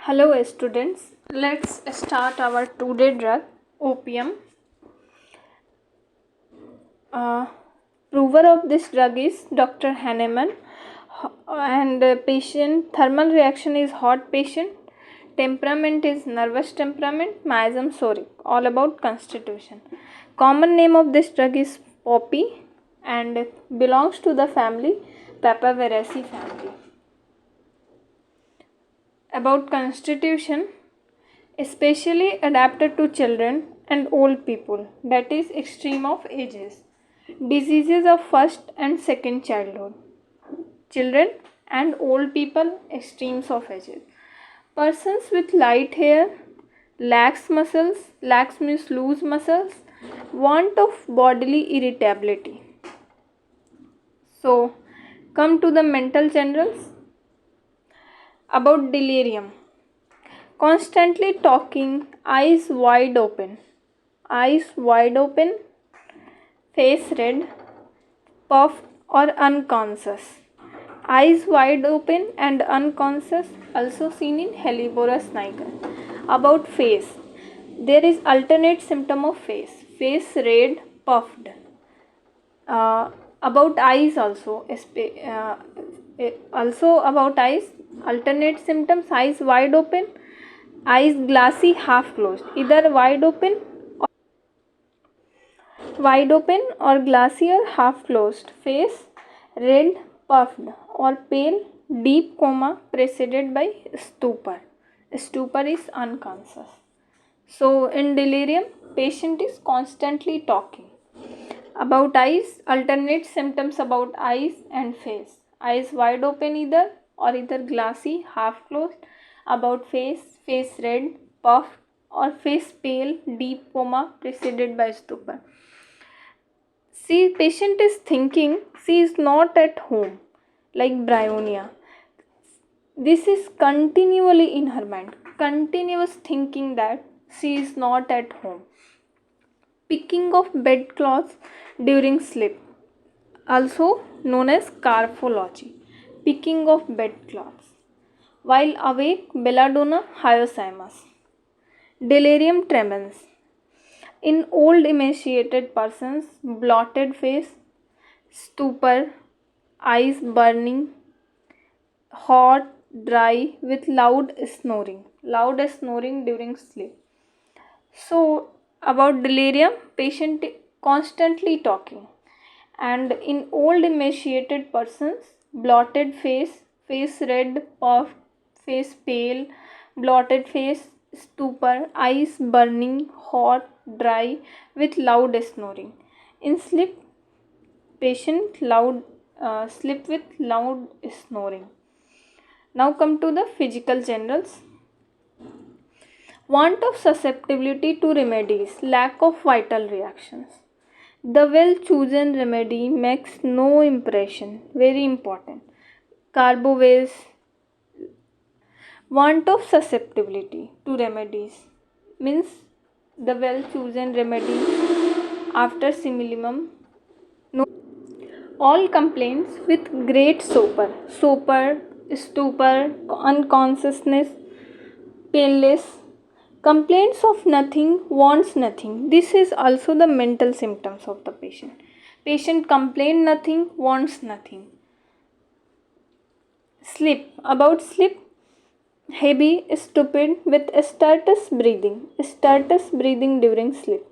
Hello students, let's start our today drug opium. Uh, Prover of this drug is Dr. Hahnemann and patient thermal reaction is hot patient, temperament is nervous temperament, miasm soric, all about constitution. Common name of this drug is poppy and belongs to the family Papaver family. About constitution, especially adapted to children and old people, that is extreme of ages. Diseases of first and second childhood, children and old people, extremes of ages. Persons with light hair, lax muscles, lax means loose muscles, want of bodily irritability. So come to the mental generals. About delirium, constantly talking, eyes wide open, face red, puffed or unconscious. Eyes wide open and unconscious, also seen in Helleborus niger. About face, there is alternate symptom of face red, puffed. About eyes also about eyes, alternate symptoms: eyes wide open, eyes glassy, half closed, either wide open or glassy or half closed, face red, puffed or pale, deep coma preceded by stupor. Stupor is unconscious. So in delirium, patient is constantly talking. About eyes, alternate symptoms about eyes and face. Eyes wide open either glassy, half closed. About face red, puffed or face pale, deep coma preceded by stupor. See, patient is thinking she is not at home, like bryonia. This is continually in her mind, continuous thinking that she is not at home. Picking of bedclothes during sleep, also known as carphology. Picking of bedclothes. While awake, belladonna, hyoscyamus. Delirium tremens. In old emaciated persons, blotted face, stupor, eyes burning, hot, dry with loud snoring during sleep. So about delirium, patient constantly talking, and in old emaciated persons, blotted face red, puffed, face pale, blotted face, stupor, eyes burning, hot, dry with loud snoring. In sleep, patient sleep with loud snoring. Now come to the physical generals. Want of susceptibility to remedies, lack of vital reactions. The well chosen remedy makes no impression. Very important. Carboways. Want of susceptibility to remedies means the well chosen remedy after simillimum. No. All complaints with great sopor, stupor, unconsciousness, paleness. Complaints of nothing, wants nothing. This is also the mental symptoms of the patient. Patient complain nothing, wants nothing. Sleep. About sleep, heavy, stupid with stertorous breathing during sleep.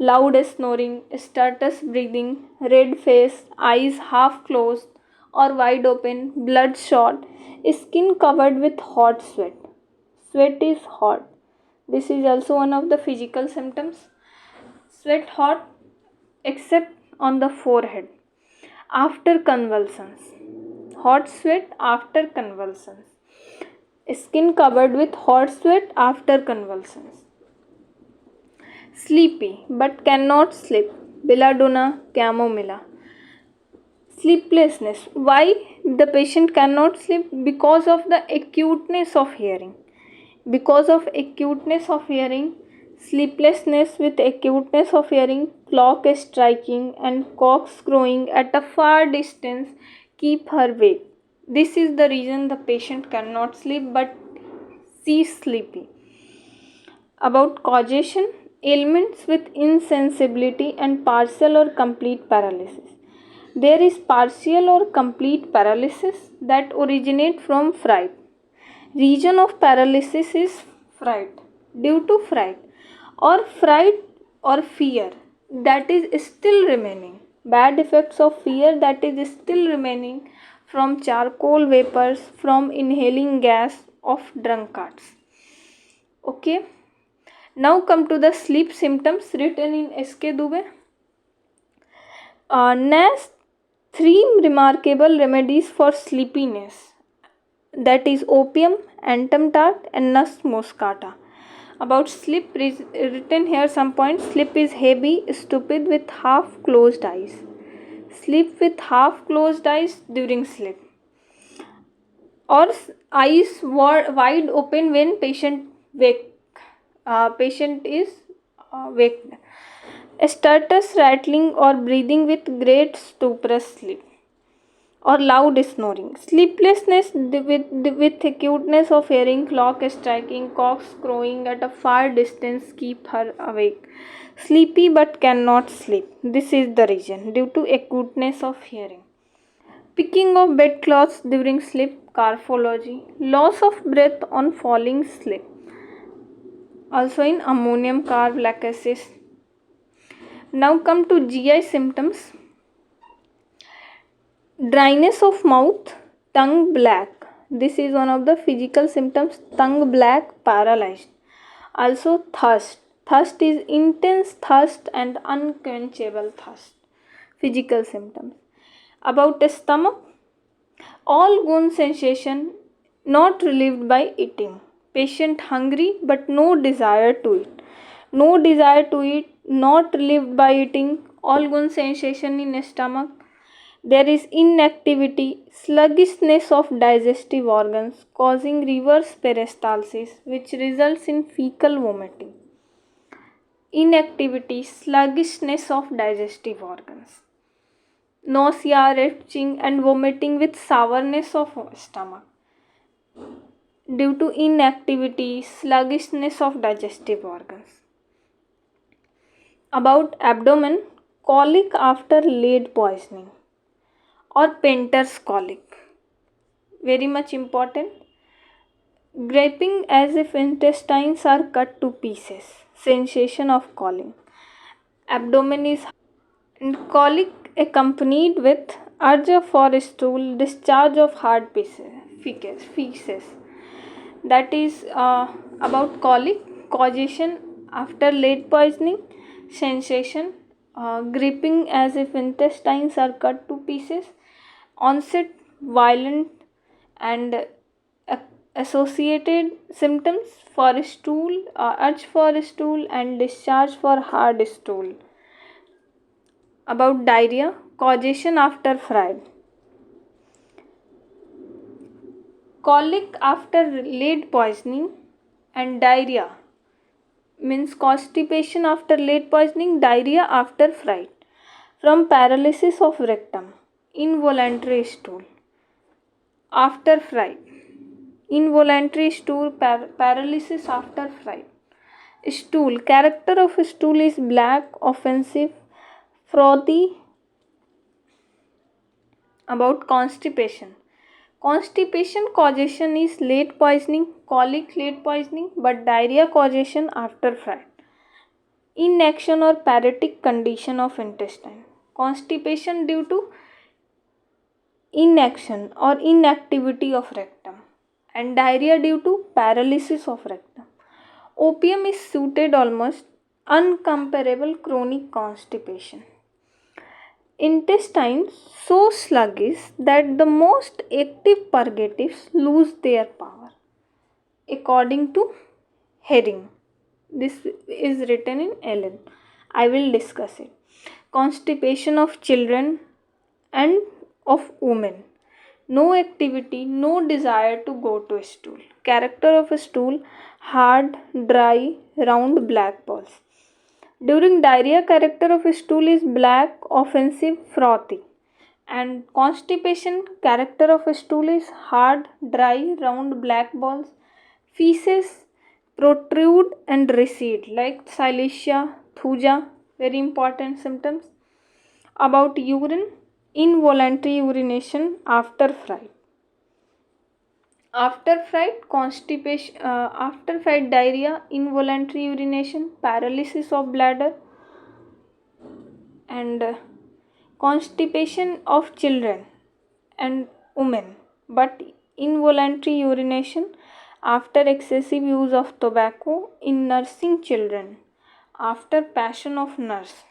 Loud snoring, stertorous breathing, red face, eyes half closed or wide open, bloodshot, skin covered with hot sweat. Sweat is hot. This is also one of the physical symptoms. Sweat hot except on the forehead. After convulsions. Hot sweat after convulsions. Skin covered with hot sweat after convulsions. Sleepy but cannot sleep. Belladonna, chamomilla. Sleeplessness. Why the patient cannot sleep? Because of the acuteness of hearing. Because of acuteness of hearing, sleeplessness with acuteness of hearing, clock striking and cocks crowing at a far distance keep her awake. This is the reason the patient cannot sleep, but C. Sleepy. About causation, ailments with insensibility and partial or complete paralysis. There is partial or complete paralysis that originate from fright. Region of paralysis is fright. Due to fright or fear that is still remaining. Bad effects of fear that is still remaining from charcoal vapors, from inhaling gas of drunkards. Okay. Now come to the sleep symptoms written in S.K. Dubey. Nash three remarkable remedies for sleepiness, that is opium, antum tart, and nus moscata. About sleep, written here some points. Sleep is heavy, stupid with half closed eyes. Sleep with half closed eyes during sleep, or eyes wide open when patient is wake. Status rattling or breathing with great stuporous sleep, or loud snoring. Sleeplessness with acuteness of hearing, clock striking, cocks crowing at a far distance keep her awake. Sleepy but cannot sleep. This is the reason, due to acuteness of hearing. Picking of bedclothes during sleep, carphology. Loss of breath on falling asleep, also in ammonium carlacasis. Now come to GI symptoms. Dryness of mouth, tongue black. This is one of the physical symptoms. Tongue black, paralyzed. Also thirst. Thirst is intense thirst and unquenchable thirst. Physical symptoms. About the stomach, all gone sensation not relieved by eating. Patient hungry but no desire to eat. No desire to eat, not relieved by eating. All gone sensation in stomach. There is inactivity, sluggishness of digestive organs causing reverse peristalsis, which results in fecal vomiting. Inactivity, sluggishness of digestive organs. Nausea, retching and vomiting with sourness of stomach due to inactivity, sluggishness of digestive organs. About abdomen, colic after lead poisoning or painter's colic. Very much important. Griping as if intestines are cut to pieces. Sensation of colic. Abdomen is colic accompanied with urge for stool, discharge of hard feces. That is about colic, causation after lead poisoning, sensation, gripping as if intestines are cut to pieces, onset violent, and associated symptoms for stool, urge for stool and discharge for hard stool. About diarrhea, causation after fried. Colic after lead poisoning and diarrhea means constipation after lead poisoning, diarrhea after fright. From paralysis of rectum, involuntary stool after fright. Involuntary stool paralysis after fright. Stool, character of stool is black, offensive, frothy. About constipation. Constipation causation is lead poisoning, colic lead poisoning, but diarrhea causation after fright. Inaction or paralytic condition of intestine. Constipation due to inaction or inactivity of rectum, and diarrhea due to paralysis of rectum. Opium is suited almost uncomparable chronic constipation. Intestines so sluggish that the most active purgatives lose their power, according to Herring. This is written in Ellen. I will discuss it. Constipation of children and of women. No activity, no desire to go to stool. Character of a stool, hard, dry, round black balls. During diarrhea, character of a stool is black, offensive, frothy. And constipation, character of a stool is hard, dry, round black balls, Feces protrude and recede like silicea, thuja, very important symptoms. About urine, involuntary urination after fright. After fright, constipation, after fright diarrhea, involuntary urination, paralysis of bladder, and constipation of children and women, but involuntary urination after excessive use of tobacco in nursing children after passion of nurse.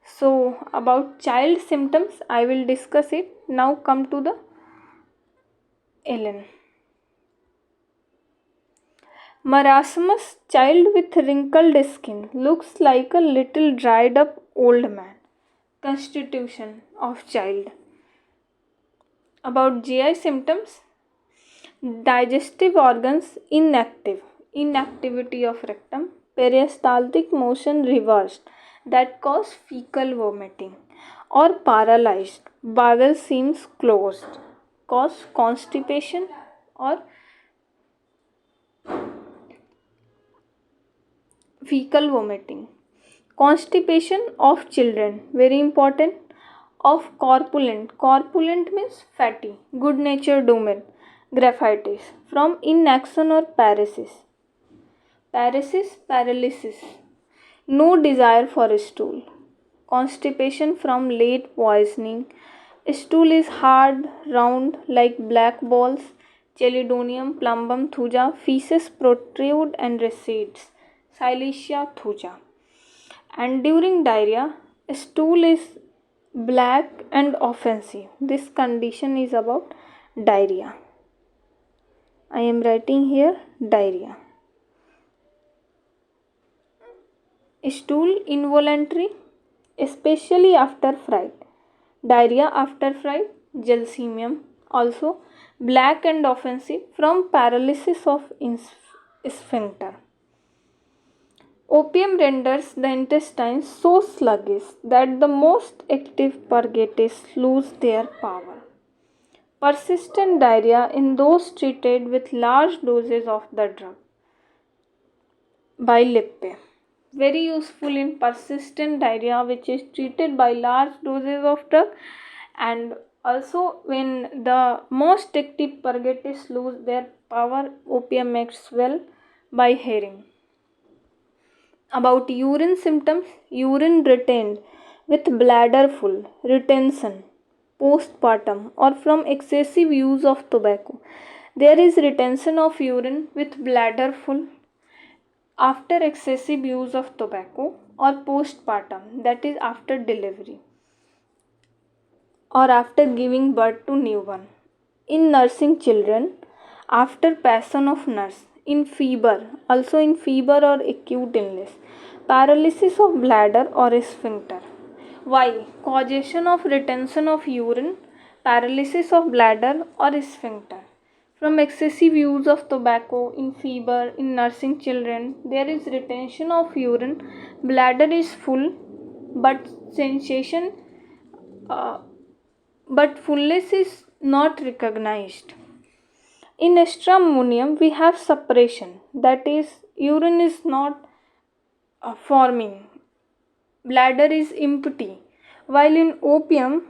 So about child symptoms I will discuss it. Now come to the Ellen. Marasmus, child with wrinkled skin, looks like a little dried up old man. Constitution of child. About GI symptoms, digestive organs inactive, inactivity of rectum, peristaltic motion reversed that cause fecal vomiting, or paralyzed, bowel seems closed, cause constipation or fecal vomiting. Constipation of children, very important. Of corpulent, corpulent means fatty, good natured women, graphitis, from inaction or paresis. Paresis, paralysis, no desire for stool. Constipation from late poisoning. Stool is hard, round, like black balls. Chelidonium, plumbum, thuja. Feces protrude and recedes. Silicea, thuja. And during diarrhea, stool is black and offensive. This condition is about diarrhea. I am writing here diarrhea. Stool involuntary, especially after fright. Diarrhea after fright, gelsemium. Also black and offensive from paralysis of sphincter. Opium renders the intestines so sluggish that the most active purgatives lose their power. Persistent diarrhea in those treated with large doses of the drug. By Lippe. Very useful in persistent diarrhea which is treated by large doses of drug, and also when the most active purgatives lose their power, opium acts well by Herring. About urine symptoms, urine retained with bladder full, retention, postpartum, or from excessive use of tobacco. There is retention of urine with bladder full after excessive use of tobacco or postpartum, that is after delivery or after giving birth to newborn. In nursing children, after passion of nurse, in fever, also in fever or acute illness, paralysis of bladder or sphincter. Why? Causation of retention of urine, paralysis of bladder or sphincter. From excessive use of tobacco, in fever, in nursing children, there is retention of urine, bladder is full, but sensation, but fullness is not recognized. In stramonium, we have suppression, that is, urine is not forming, bladder is empty, while in opium,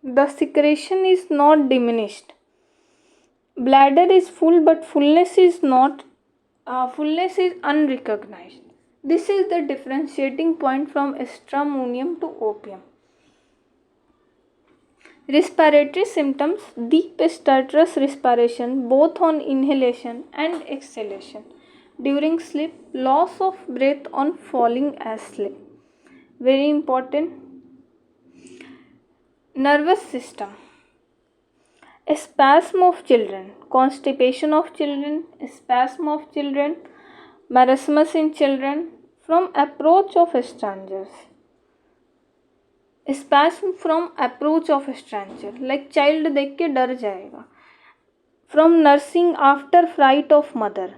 the secretion is not diminished. Bladder is full, but fullness is not, fullness is unrecognized. This is the differentiating point from stramonium to opium. Respiratory symptoms, deep stertorous respiration both on inhalation and exhalation. During sleep, loss of breath on falling asleep. Very important. Nervous system. Spasm of children, constipation of children, spasm of children, marasmus in children from approach of strangers. Spasm from approach of stranger, like child देख के डर जाएगा. From nursing after fright of mother.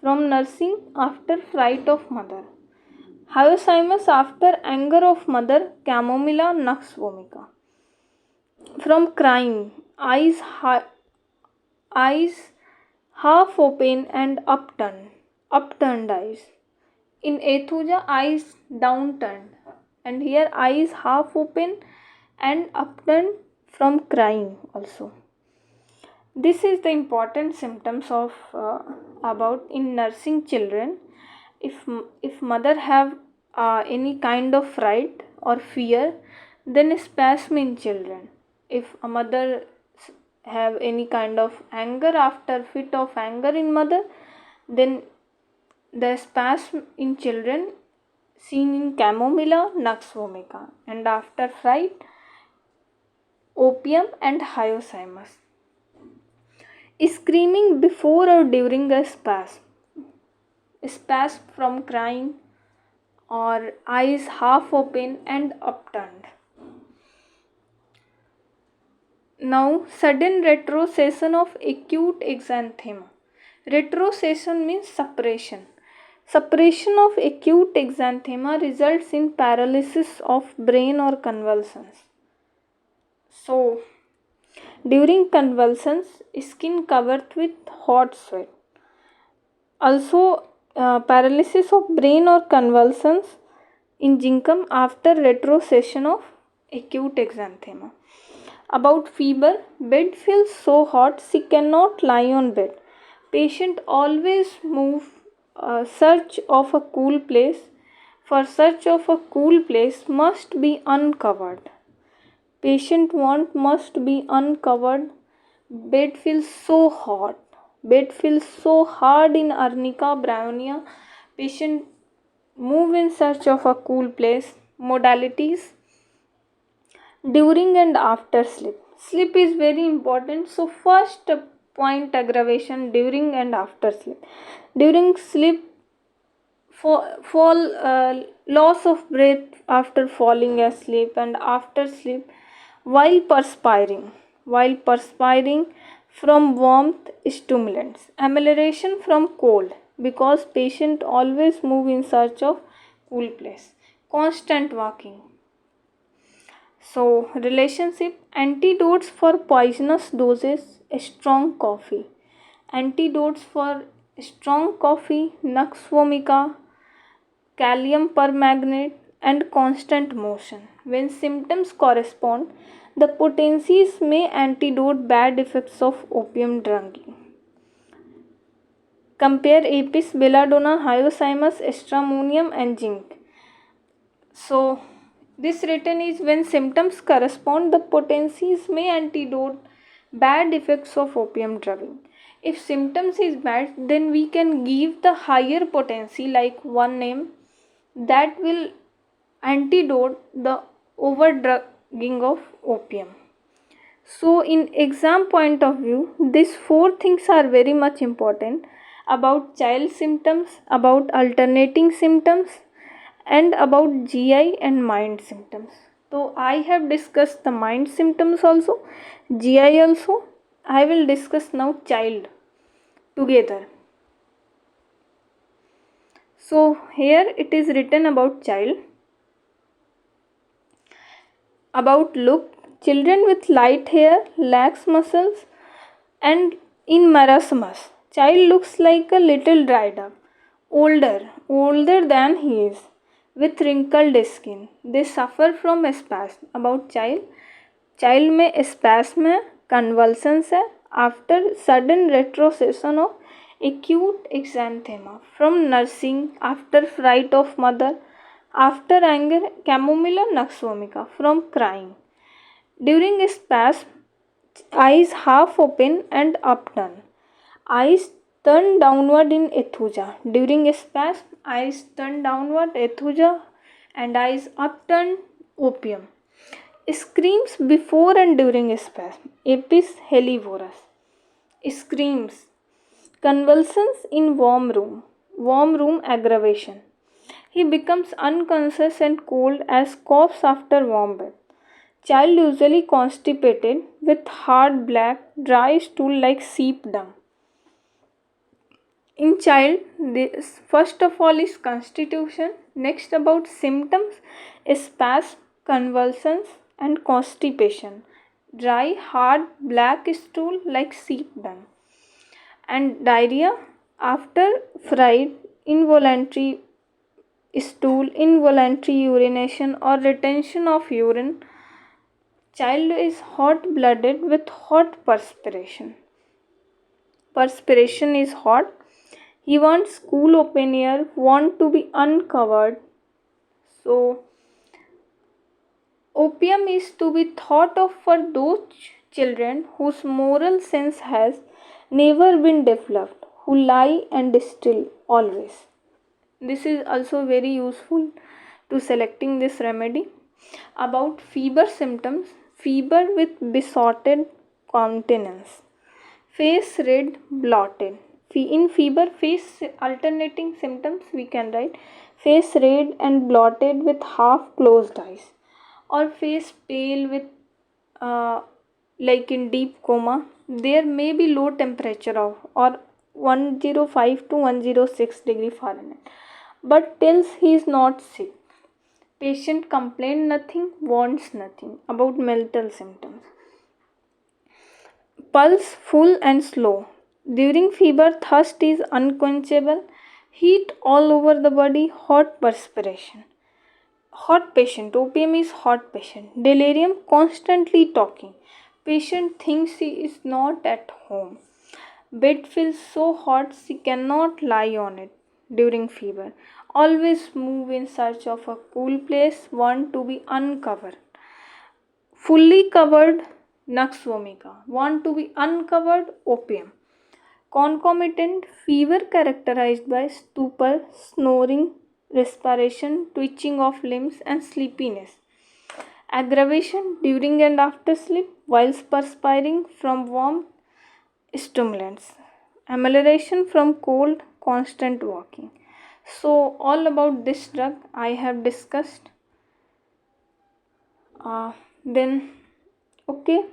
From nursing after fright of mother. Hyoscyamus after anger of mother, Camomilla nux vomica. From crying, eyes half open and upturned eyes. In Ethuja, eyes downturned, and here eyes half open and upturned from crying also. This is the important symptoms of about in nursing children. If mother have any kind of fright or fear, then spasm in children. If a mother have any kind of anger, after fit of anger in mother, then the spasm in children seen in chamomilla nux vomica, and after fright opium and hyoscyamus. Screaming before or during a spasm from crying, or eyes half open and upturned. Now, sudden retrocession of acute exanthema. Retrocession means suppression. Suppression of acute exanthema results in paralysis of brain or convulsions. So, during convulsions, skin covered with hot sweat. Also, paralysis of brain or convulsions in Jinkum after retrocession of acute exanthema. About fever, bed feels so hot she cannot lie on bed. Patient always move search of a cool place. For search of a cool place must be uncovered. Patient want must be uncovered. Bed feels so hot. Bed feels so hard in arnica bryonia. Patient move in search of a cool place. Modalities during and after sleep. Sleep is very important. So first point aggravation during and after sleep. During sleep, loss of breath after falling asleep, and after sleep while perspiring from warmth stimulants, amelioration from cold, because patient always move in search of cool place, constant walking. So, relationship antidotes for poisonous doses, strong coffee. Antidotes for strong coffee, nux vomica, calcium permanganate, and constant motion. When symptoms correspond, the potencies may antidote bad effects of opium drugging. Compare apis, belladonna, hyoscyamus, stramonium, and zinc. So, this written is when symptoms correspond, the potencies may antidote bad effects of opium drugging. If symptoms is bad, then we can give the higher potency like 1 m that will antidote the overdrugging of opium. So, in exam point of view, these 4 things are very much important: about child symptoms, about alternating symptoms, and about GI and mind symptoms. So, I have discussed the mind symptoms also, GI also. I will discuss now child together. So, here it is written about child. About look, children with light hair, lax muscles, and in marasmus. Child looks like a little dried up, older than he is, with wrinkled skin. They suffer from spasm. About child में spasm है, convulsions है, after sudden retrocession of acute exanthema from nursing, after fright of mother, after anger, chamomilla nux vomica, from crying. During spasm, eyes half open and upturned. Eyes turn downward in ethuja. During spasm, eyes turn downward, ethuja, and eyes upturned, opium. Screams before and during spasm, apis hellivorus. Screams. Convulsions in warm room aggravation. He becomes unconscious and cold as coughs after warm bath. Child usually constipated with hard black dry stool like sheep dung. In child, this first of all is constitution, next about symptoms, spasm, convulsions, and constipation. Dry, hard, black stool like sheep dung. And diarrhea after fried, involuntary stool, involuntary urination or retention of urine. Child is hot blooded with hot perspiration. Perspiration is hot. He wants cool open air, want to be uncovered. So opium is to be thought of for those children whose moral sense has never been developed, who lie and still always. This is also very useful to selecting this remedy. About fever symptoms, fever with besotted countenance, face red, blotted. In fever, face alternating symptoms we can write face red and blotted with half closed eyes, or face pale with uh, like in deep coma. There may be low temperature of or 105 to 106 degree Fahrenheit, but tells he is not sick. Patient complain nothing, wants nothing. About mental symptoms, pulse full and slow. During fever, thirst is unquenchable, heat all over the body, hot perspiration. Hot patient, opium is hot patient. Delirium, constantly talking. Patient thinks he is not at home. Bed feels so hot she cannot lie on it during fever. Always move in search of a cool place, want to be uncovered. Fully covered, nux vomica. Want to be uncovered, opium. Concomitant fever characterized by stupor, snoring, respiration, twitching of limbs, and sleepiness. Aggravation during and after sleep whilst perspiring from warm stimulants. Amelioration from cold, constant walking. So, all about this drug I have discussed. Then, okay,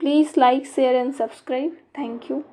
please like, share, and subscribe. Thank you.